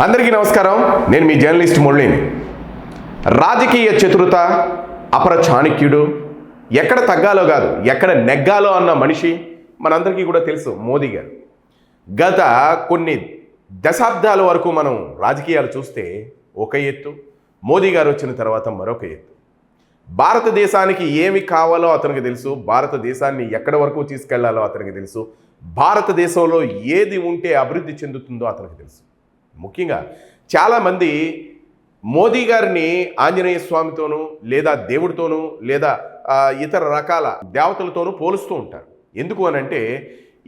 అందరికీ నమస్కారం. నేను మీ జర్నలిస్ట్ మురళిని. రాజకీయ చతురత, అపర చాణక్యుడు, ఎక్కడ తగ్గాలో కాదు ఎక్కడ నెగ్గాలో అన్న మనిషి మనందరికీ కూడా తెలుసు, మోదీ గారు. గత కొన్ని దశాబ్దాల వరకు మనం రాజకీయాలు చూస్తే ఒక ఎత్తు, మోదీ గారు వచ్చిన తర్వాత మరొక ఎత్తు. భారతదేశానికి ఏమి కావాలో అతనికి తెలుసు, భారతదేశాన్ని ఎక్కడి వరకు తీసుకెళ్లాలో అతనికి తెలుసు, భారతదేశంలో ఏది ఉంటే అభివృద్ధి చెందుతుందో అతనికి తెలుసు. ముఖ్యంగా చాలామంది మోదీ గారిని ఆంజనేయ స్వామితోనూ లేదా దేవుడితోనూ లేదా ఇతర రకాల దేవతలతోనూ పోలుస్తూ ఉంటారు. ఎందుకు అనంటే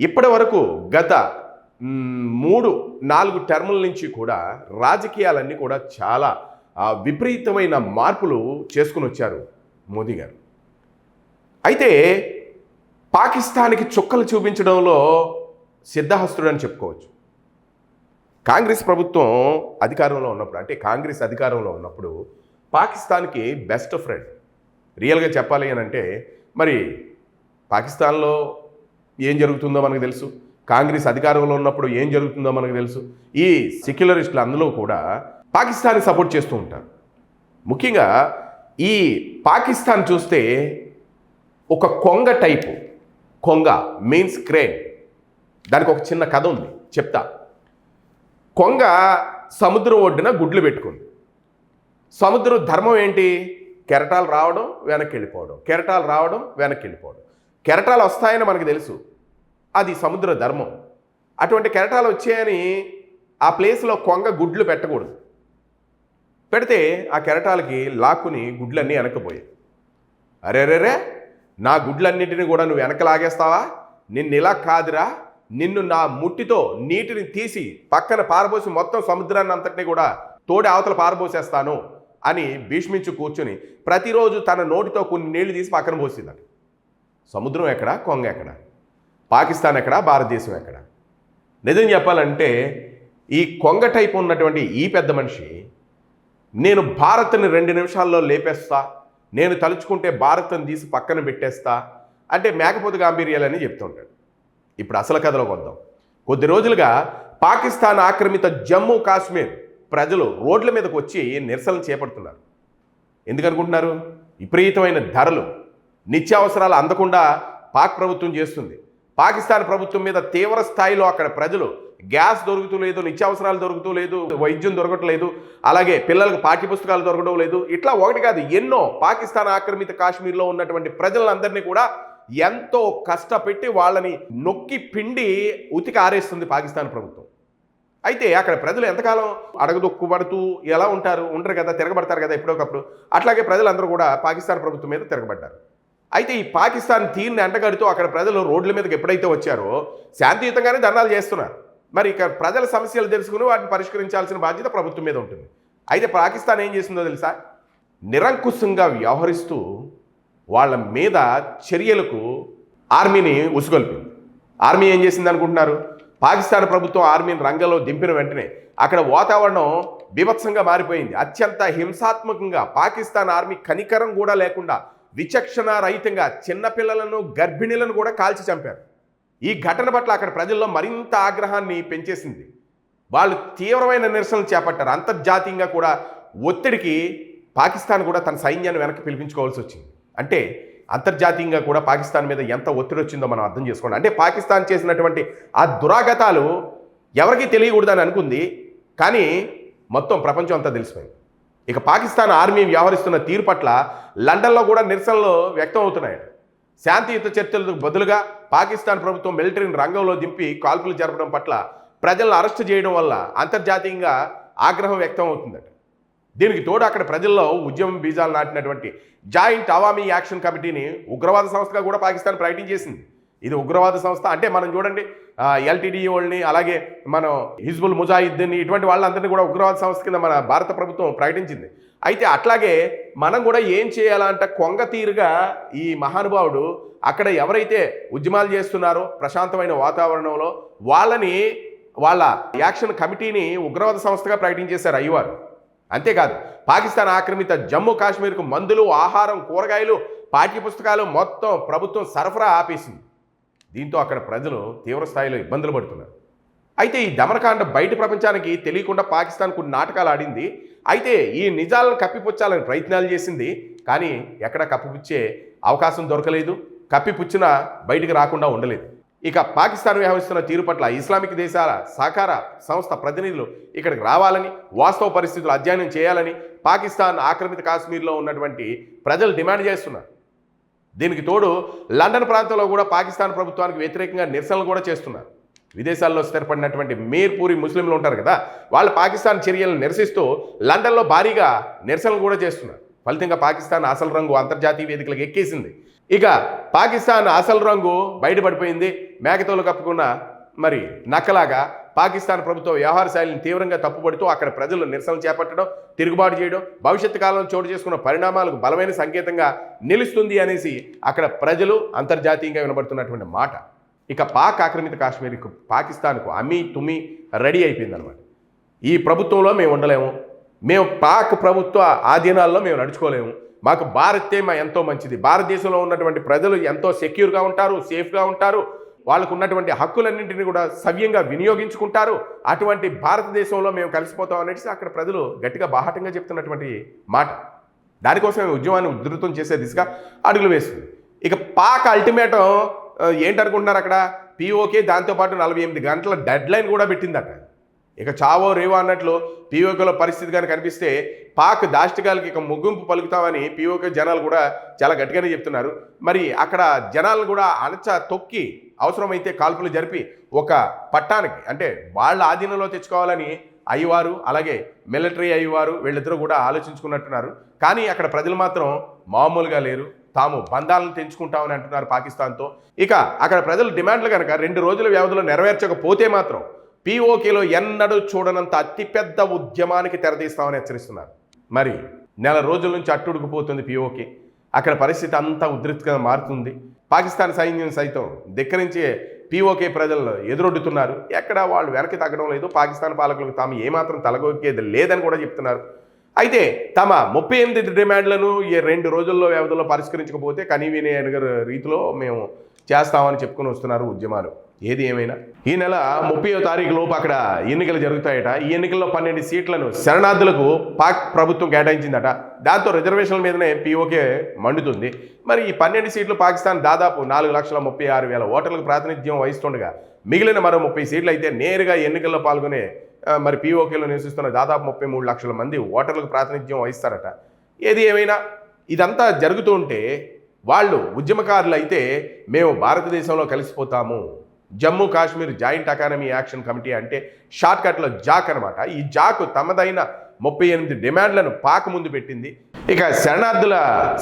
ఇప్పటి వరకు గత 3-4 టర్ముల నుంచి కూడా రాజకీయాలన్నీ కూడా చాలా విపరీతమైన మార్పులు చేసుకుని వచ్చారు మోదీ గారు. అయితే పాకిస్తాన్కి చుక్కలు చూపించడంలో సిద్ధహస్తుడని చెప్పుకోవచ్చు. కాంగ్రెస్ ప్రభుత్వం అధికారంలో ఉన్నప్పుడు, అంటే కాంగ్రెస్ అధికారంలో ఉన్నప్పుడు పాకిస్తాన్కి బెస్ట్ ఫ్రెండ్. రియల్గా చెప్పాలి అని అంటే మరి పాకిస్తాన్లో ఏం జరుగుతుందో మనకు తెలుసు, కాంగ్రెస్ అధికారంలో ఉన్నప్పుడు ఏం జరుగుతుందో మనకు తెలుసు. ఈ సెక్యులరిస్టులు అందులో కూడా పాకిస్తాన్ని సపోర్ట్ చేస్తూ ఉంటారు. ముఖ్యంగా ఈ పాకిస్తాన్ చూస్తే ఒక కొంగ టైపు, కొంగ మీన్స్ క్రేన్. దానికి ఒక చిన్న కథ ఉంది, చెప్తా. కొంగ సముద్రం ఒడ్డున గుడ్లు పెట్టుకుంది. సముద్రం ధర్మం ఏంటి? కెరటాలు రావడం వెనక్కి వెళ్ళిపోవడం, కెరటాలు రావడం వెనక్కి వెళ్ళిపోవడం. కెరటాలు వస్తాయని మనకు తెలుసు, అది సముద్ర ధర్మం. అటువంటి కెరటాలు వచ్చాయని ఆ ప్లేస్లో కొంగ గుడ్లు పెట్టకూడదు. పెడితే ఆ కెరటాలకి లాక్కుని గుడ్లన్నీ వెనక్కిపోయాయి. అరేరేరే, నా గుడ్లన్నింటినీ కూడా నువ్వు వెనక లాగేస్తావా? నిన్ను ఇలా కాదురా, నిన్ను నా ముట్టితో నీటిని తీసి పక్కన పారబోసి మొత్తం సముద్రాన్ని అంతటినీ కూడా తోడి అవతల పారబోసేస్తాను అని భీష్మించి కూర్చుని ప్రతిరోజు తన నోటితో కొన్ని నీళ్లు తీసి పక్కన పోసిందట. సముద్రం ఎక్కడ, కొంగ ఎక్కడ? పాకిస్తాన్ ఎక్కడ, భారతదేశం ఎక్కడ? నిజం చెప్పాలంటే ఈ కొంగ టైపు ఉన్నటువంటి ఈ పెద్ద మనిషి, నేను భారత్ని 2 నిమిషాల్లో లేపేస్తా, నేను తలుచుకుంటే భారత్ని తీసి పక్కన పెట్టేస్తా అంటే మేకపోతు గాంభీర్యాలని చెప్తుంటాడు. ఇప్పుడు అసలు కథలోకి వద్దాం. కొద్ది రోజులుగా పాకిస్తాన్ ఆక్రమిత జమ్మూ కాశ్మీర్ ప్రజలు రోడ్ల మీదకు వచ్చి నిరసనలు చేపడుతున్నారు. ఎందుకనుకుంటున్నారు? విపరీతమైన ధరలు, నిత్యావసరాలు అందకుండా పాక్ ప్రభుత్వం చేస్తుంది. పాకిస్తాన్ ప్రభుత్వం మీద తీవ్ర స్థాయిలో అక్కడ ప్రజలు గ్యాస్ దొరుకుతూ లేదు, నిత్యావసరాలు దొరుకుతూ లేదు, వైద్యం దొరకట్లేదు, అలాగే పిల్లలకు పాఠ్యపుస్తకాలు దొరకడం లేదు. ఇట్లా ఒకటి కాదు, ఎన్నో పాకిస్తాన్ ఆక్రమిత కాశ్మీర్లో ఉన్నటువంటి ప్రజలందరినీ కూడా ఎంతో కష్టపెట్టి వాళ్ళని నొక్కి పిండి ఉతికి ఆరేస్తుంది పాకిస్తాన్ ప్రభుత్వం. అయితే అక్కడ ప్రజలు ఎంతకాలం అడగదొక్కుబడుతూ ఎలా ఉంటారు? ఉండరు కదా, తిరగబడతారు కదా ఎప్పుడోకప్పుడు. అట్లాగే ప్రజలందరూ కూడా పాకిస్తాన్ ప్రభుత్వం మీద తిరగబడ్డారు. అయితే ఈ పాకిస్తాన్ తీరుని ఎంటగడుతూ అక్కడ ప్రజలు రోడ్ల మీదకి ఎప్పుడైతే వచ్చారో శాంతియుతంగానే ధర్నాలు చేస్తున్నారు. మరి ఇక ప్రజల సమస్యలు తెలుసుకుని వాటిని పరిష్కరించాల్సిన బాధ్యత ప్రభుత్వం మీద ఉంటుంది. అయితే పాకిస్తాన్ ఏం చేసిందో తెలుసా? నిరంకుశంగా వ్యవహరిస్తూ వాళ్ళ మీద చర్యలకు ఆర్మీని ఉసుగొల్పింది. ఆర్మీ ఏం చేసింది అనుకుంటున్నారు? పాకిస్తాన్ ప్రభుత్వం ఆర్మీని రంగంలో దింపిన వెంటనే అక్కడ వాతావరణం బీభత్సంగా మారిపోయింది. అత్యంత హింసాత్మకంగా పాకిస్తాన్ ఆర్మీ కనికరం కూడా లేకుండా విచక్షణ రహితంగా చిన్నపిల్లలను, గర్భిణీలను కూడా కాల్చి చంపారు. ఈ ఘటన పట్ల అక్కడ ప్రజల్లో మరింత ఆగ్రహాన్ని పెంచేసింది. వాళ్ళు తీవ్రమైన నిరసనలు చేపట్టారు. అంతర్జాతీయంగా కూడా ఒత్తిడికి పాకిస్తాన్ కూడా తన సైన్యాన్ని వెనక్కి పిలిపించుకోవాల్సి వచ్చింది. అంటే అంతర్జాతీయంగా కూడా పాకిస్తాన్ మీద ఎంత ఒత్తిడి వచ్చిందో మనం అర్థం చేసుకోండి. అంటే పాకిస్తాన్ చేసినటువంటి ఆ దురాగతాలు ఎవరికీ తెలియకూడదని అనుకుంది, కానీ మొత్తం ప్రపంచం అంతా తెలిసిపోయింది. ఇక పాకిస్తాన్ ఆర్మీ వ్యవహరిస్తున్న తీరు పట్ల లండన్లో కూడా నిరసనలు వ్యక్తం అవుతున్నాయి. శాంతియుత చర్చలకు బదులుగా పాకిస్తాన్ ప్రభుత్వం మిలిటరీని రంగంలో దింపి కాల్పులు జరపడం పట్ల ప్రజలను అరెస్టు చేయడం వల్ల అంతర్జాతీయంగా ఆగ్రహం వ్యక్తం అవుతుందట. దీనికి తోడు అక్కడ ప్రజల్లో ఉద్యమం బీజాలు నాటినటువంటి జాయింట్ అవామీ యాక్షన్ కమిటీని ఉగ్రవాద సంస్థగా కూడా పాకిస్తాన్ ప్రకటించేసింది. ఇది ఉగ్రవాద సంస్థ అంటే మనం చూడండి, ఎల్టీడీ వాళ్ళని, అలాగే మనం హిజ్బుల్ ముజాహిద్దీన్, ఇటువంటి వాళ్ళందరినీ కూడా ఉగ్రవాద సంస్థ కింద మన భారత ప్రభుత్వం ప్రకటించింది. అయితే అట్లాగే మనం కూడా ఏం చేయాలంటే కొంగ తీరుగా ఈ మహానుభావుడు అక్కడ ఎవరైతే ఉద్యమాలు చేస్తున్నారో ప్రశాంతమైన వాతావరణంలో వాళ్ళ యాక్షన్ కమిటీని ఉగ్రవాద సంస్థగా ప్రకటించేశారు అయ్యవారు. అంతేకాదు పాకిస్తాన్ ఆక్రమిత జమ్మూ కాశ్మీర్కు మందులు, ఆహారం, కూరగాయలు, పాఠ్యపుస్తకాలు మొత్తం ప్రభుత్వం సరఫరా ఆపేసింది. దీంతో అక్కడ ప్రజలు తీవ్ర స్థాయిలో ఇబ్బందులు పడుతున్నారు. అయితే ఈ దమనకాండ బయట ప్రపంచానికి తెలియకుండా పాకిస్తాన్ కొన్ని నాటకాలు ఆడింది. అయితే ఈ నిజాలను కప్పిపుచ్చాలని ప్రయత్నాలు చేసింది. కానీ ఎక్కడ కప్పిపుచ్చే అవకాశం దొరకలేదు. కప్పిపుచ్చినా బయటికి రాకుండా ఉండలేదు. ఇక పాకిస్తాన్ వ్యవహరిస్తున్న తీరు పట్ల ఇస్లామిక్ దేశాల సహకార సంస్థ ప్రతినిధులు ఇక్కడికి రావాలని, వాస్తవ పరిస్థితులు అధ్యయనం చేయాలని పాకిస్తాన్ ఆక్రమిత కాశ్మీర్లో ఉన్నటువంటి ప్రజలు డిమాండ్ చేస్తున్నారు. దీనికి తోడు లండన్ ప్రాంతంలో కూడా పాకిస్తాన్ ప్రభుత్వానికి వ్యతిరేకంగా నిరసనలు కూడా చేస్తున్నారు. విదేశాల్లో స్థిరపడినటువంటి మీర్పూరి ముస్లింలు ఉంటారు కదా, వాళ్ళు పాకిస్తాన్ చర్యలను నిరసిస్తూ లండన్లో భారీగా నిరసనలు కూడా చేస్తున్నారు. ఫలితంగా పాకిస్తాన్ అసలు రంగు అంతర్జాతీయ వేదికలకు ఎక్కేసింది. ఇక పాకిస్తాన్ అసలు రంగు బయటపడిపోయింది. మేకతోలు కప్పుకున్న మరి నక్కలాగా పాకిస్తాన్ ప్రభుత్వ వ్యవహార శైలిని తీవ్రంగా తప్పుపడుతూ అక్కడ ప్రజలు నిరసనలు చేపట్టడం, తిరుగుబాటు చేయడం భవిష్యత్తు కాలంలో చోటు చేసుకున్న పరిణామాలకు బలమైన సంకేతంగా నిలుస్తుంది అనేసి అక్కడ ప్రజలు అంతర్జాతీయంగా వినబడుతున్నటువంటి మాట. ఇక పాక్ ఆక్రమిత కాశ్మీర్కు పాకిస్తాన్కు అమీ తుమి రెడీ అయిపోయిందనమాట. ఈ ప్రభుత్వంలో మేము ఉండలేము, మేము పాక్ ప్రభుత్వ ఆధీనాల్లో మేము నడుచుకోలేము, మాకు భారతే ఎంతో మంచిది, భారతదేశంలో ఉన్నటువంటి ప్రజలు ఎంతో సెక్యూర్గా ఉంటారు, సేఫ్గా ఉంటారు, వాళ్ళకు ఉన్నటువంటి హక్కులన్నింటినీ కూడా సవ్యంగా వినియోగించుకుంటారు, అటువంటి భారతదేశంలో మేము కలిసిపోతాం అనేసి అక్కడ ప్రజలు గట్టిగా బాహాటంగా చెప్తున్నటువంటి మాట. దానికోసం ఉద్యమాన్ని ఉధృతం చేసే దిశగా అడుగులు వేస్తుంది. ఇక పాక్ అల్టిమేటం ఏంటనుకుంటున్నారు, అక్కడ పీఓకే దాంతోపాటు 48 గంటల డెడ్ లైన్ కూడా పెట్టిందట. ఇక చావో రేవో అన్నట్లు పీఓకేలో పరిస్థితి కానీ కనిపిస్తే పాక్ దాష్టికాలకి ఇక ముగింపు పలుకుతామని పీఓకే జనాలు కూడా చాలా గట్టిగానే చెప్తున్నారు. మరి అక్కడ జనాలను కూడా తొక్కి అవసరమైతే కాల్పులు జరిపి ఒక పట్టానికి అంటే వాళ్ళ ఆధీనంలో తెచ్చుకోవాలని అయ్యవారు అలాగే మిలిటరీ అయ్యవారు వీళ్ళిద్దరూ కూడా ఆలోచించుకున్నట్టున్నారు. కానీ అక్కడ ప్రజలు మాత్రం మామూలుగా లేరు, తాము బంధాలను తెంచుకుంటామని అంటున్నారు పాకిస్తాన్తో. ఇక అక్కడ ప్రజల డిమాండ్లు కనుక 2 రోజుల వ్యవధిలో నెరవేర్చకపోతే మాత్రం పీఓకేలో ఎన్నడూ చూడనంత అతిపెద్ద ఉద్యమానికి తెరతీస్తామని హెచ్చరిస్తున్నారు. మరి నెల రోజుల నుంచి అట్టుడుకుపోతుంది పీఓకే. అక్కడ పరిస్థితి అంతా ఉద్రిక్తంగా మారుతుంది. పాకిస్తాన్ సైన్యం సైతం ధిక్కరించే పీఓకే ప్రజలు ఎదురొడ్డుతున్నారు. ఎక్కడ వాళ్ళు వెనక్కి తగ్గడం లేదు. పాకిస్తాన్ పాలకులకు తాము ఏమాత్రం తలగొక్కేది లేదని కూడా చెప్తున్నారు. అయితే తమ 38 డిమాండ్లను ఈ 2 రోజుల్లో వ్యవధిలో పరిష్కరించకపోతే కనీవినే రీతిలో మేము చేస్తామని చెప్పుకొని వస్తున్నారు ఉద్యమాలు. ఏది ఏమైనా ఈ నెల 30వ తారీఖు లోపు అక్కడ ఎన్నికలు జరుగుతాయట. ఈ ఎన్నికల్లో 12 సీట్లను శరణార్థులకు పాక్ ప్రభుత్వం కేటాయించిందట. దాంతో రిజర్వేషన్ల మీదనే పీఓకే మండుతుంది. మరి ఈ 12 సీట్లు పాకిస్తాన్ దాదాపు 4,36,000 ఓటర్లకు ప్రాతినిధ్యం వహిస్తుండగా మిగిలిన మరో 30 సీట్లు అయితే నేరుగా ఎన్నికల్లో పాల్గొనే మరి పీఓకేలో నివసిస్తున్న దాదాపు 33 లక్షల మంది ఓటర్లకు ప్రాతినిధ్యం వహిస్తారట. ఏది ఏమైనా ఇదంతా జరుగుతూ ఉంటే వాళ్ళు ఉద్యమకారులు అయితే మేము భారతదేశంలో కలిసిపోతాము, Jammu Kashmir joint economy action committee అంటే షార్ట్కట్లో జాక్ అనమాట. ఈ జాక్ తమదైన 38 డిమాండ్లను పాక్ ముందు పెట్టింది. ఇక శరణార్థుల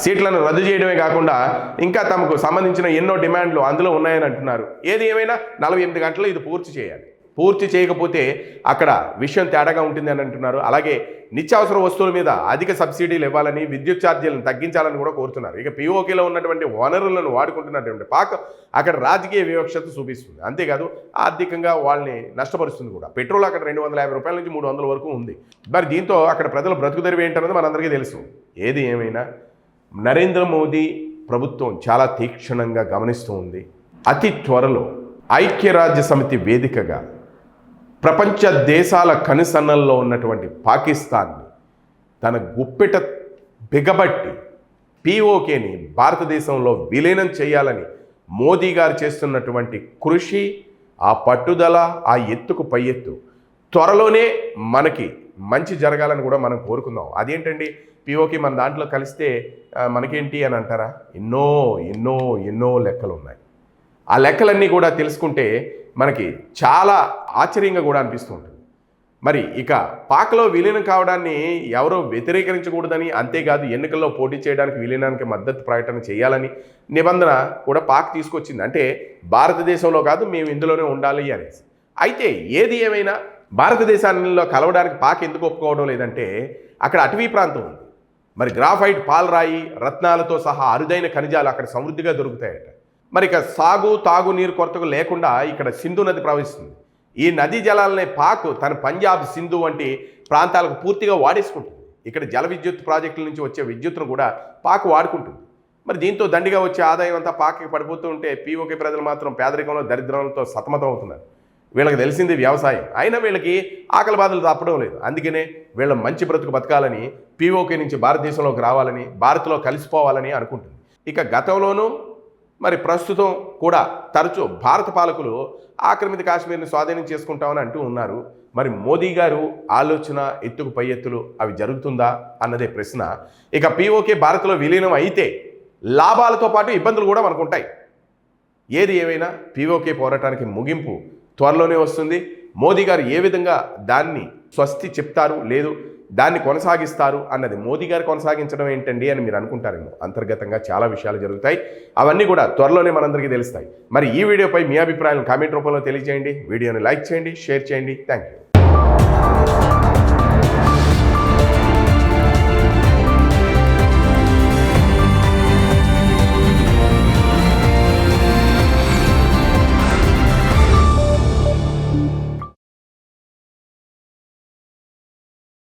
సీట్లను రద్దు చేయడమే కాకుండా ఇంకా తమకు సంబంధించిన ఎన్నో డిమాండ్లు అందులో ఉన్నాయని అంటున్నారు. ఏది ఏమైనా 48 గంటలు ఇది పూర్తి చేయాలి. పూర్తి చేయకపోతే అక్కడ విషయం తేడాగా ఉంటుంది అని అంటున్నారు. అలాగే నిత్యావసర వస్తువుల మీద అధిక సబ్సిడీలు ఇవ్వాలని, విద్యుత్ ఛార్జీలను తగ్గించాలని కూడా కోరుతున్నారు. ఇక పీఓకేలో ఉన్నటువంటి వనరులను వాడుకుంటున్నటువంటి పాక్ అక్కడ రాజకీయ వివక్షత చూపిస్తుంది. అంతేకాదు ఆర్థికంగా వాళ్ళని నష్టపరుస్తుంది కూడా. పెట్రోల్ అక్కడ 250 రూపాయల నుంచి 300 వరకు ఉంది. మరి దీంతో అక్కడ ప్రజల బ్రతుకుదెరువు ఏంటన్నది మనందరికీ తెలుసు. ఏది ఏమైనా నరేంద్ర మోదీ ప్రభుత్వం చాలా తీక్షణంగా గమనిస్తూ ఉంది. అతి త్వరలో ఐక్యరాజ్య సమితి వేదికగా ప్రపంచ దేశాల కనుసన్నల్లో ఉన్నటువంటి పాకిస్తాన్ని తన గుప్పెట బిగబట్టి పీఓకేని భారతదేశంలో విలీనం చేయాలని మోదీ గారు చేస్తున్నటువంటి కృషి, ఆ పట్టుదల, ఆ ఎత్తుకు పై ఎత్తు త్వరలోనే మనకి మంచి జరగాలని కూడా మనం కోరుకుందాం. అదేంటండి పీఓకే మన దాంట్లో కలిస్తే మనకేంటి అని అంటారా? ఎన్నో ఎన్నో ఎన్నో లెక్కలు ఉన్నాయి. ఆ లెక్కలన్నీ కూడా తెలుసుకుంటే మనకి చాలా ఆశ్చర్యంగా కూడా అనిపిస్తూ ఉంటుంది. మరి ఇక పాక్లో విలీనం కావడాన్ని ఎవరో వ్యతిరేకరించకూడదని, అంతేకాదు ఎన్నికల్లో పోటీ చేయడానికి విలీనానికి మద్దతు ప్రకటన చేయాలని నిబంధన కూడా పాక్ తీసుకొచ్చింది. అంటే భారతదేశంలో కాదు, మేము ఇందులోనే ఉండాలి అనేసి. అయితే ఏది ఏమైనా భారతదేశాల్లో కలవడానికి పాక్ ఎందుకు ఒప్పుకోవడం లేదంటే అక్కడ అటవీ ప్రాంతం ఉంది. మరి గ్రాఫైట్, పాలరాయి, రత్నాలతో సహా అరుదైన ఖనిజాలు అక్కడ సమృద్ధిగా దొరుకుతాయట. మరి ఇక తాగునీరు కొరతకు లేకుండా ఇక్కడ సింధు నది ప్రవహిస్తుంది. ఈ నదీ జలాలనే పాక్ తన పంజాబ్, సింధు వంటి ప్రాంతాలకు పూర్తిగా వాడేసుకుంటుంది. ఇక్కడ జల విద్యుత్ ప్రాజెక్టుల నుంచి వచ్చే విద్యుత్తును కూడా పాక్ వాడుకుంటుంది. మరి దీంతో దండిగా వచ్చే ఆదాయం అంతా పాక్కి పడిపోతూ ఉంటే పీఓకే ప్రజలు మాత్రం పేదరికంలో, దరిద్రంతో సతమతం అవుతున్నారు. వీళ్ళకి తెలిసింది వ్యవసాయం, అయినా వీళ్ళకి ఆకలి బాధలు తప్పడం లేదు. అందుకనే వీళ్ళ మంచి బ్రతుకు బతకాలని, పీఓకే నుంచి భారతదేశంలోకి రావాలని, భారత్లో కలిసిపోవాలని అనుకుంటుంది. ఇక గతంలోనూ మరి ప్రస్తుతం కూడా తరచూ భారత పాలకులు ఆక్రమిత కాశ్మీర్ని స్వాధీనం చేసుకుంటామని అంటూ ఉన్నారు. మరి మోదీ గారు ఆలోచన ఎత్తుకు పై ఎత్తులు అవి జరుగుతుందా అన్నదే ప్రశ్న. ఇక పీఓకే భారత్లో విలీనం అయితే లాభాలతో పాటు ఇబ్బందులు కూడా మనకు ఉంటాయి. ఏది ఏమైనా పీఓకే పోరాటానికి ముగింపు త్వరలోనే వస్తుంది. మోదీ గారు ఏ విధంగా దాన్ని స్వస్తి చెప్తారు, లేదు దాన్ని కొనసాగిస్తారు అన్నది, మోదీ గారు కొనసాగించడం ఏంటండి అని మీరు అనుకుంటారేమో. అంతర్గతంగా చాలా విషయాలు జరుగుతాయి, అవన్నీ కూడా త్వరలోనే మనందరికీ తెలుస్తాయి. మరి ఈ వీడియోపై మీ అభిప్రాయాలను కామెంట్ రూపంలో తెలియజేయండి. వీడియోని లైక్ చేయండి, షేర్ చేయండి. Thank you.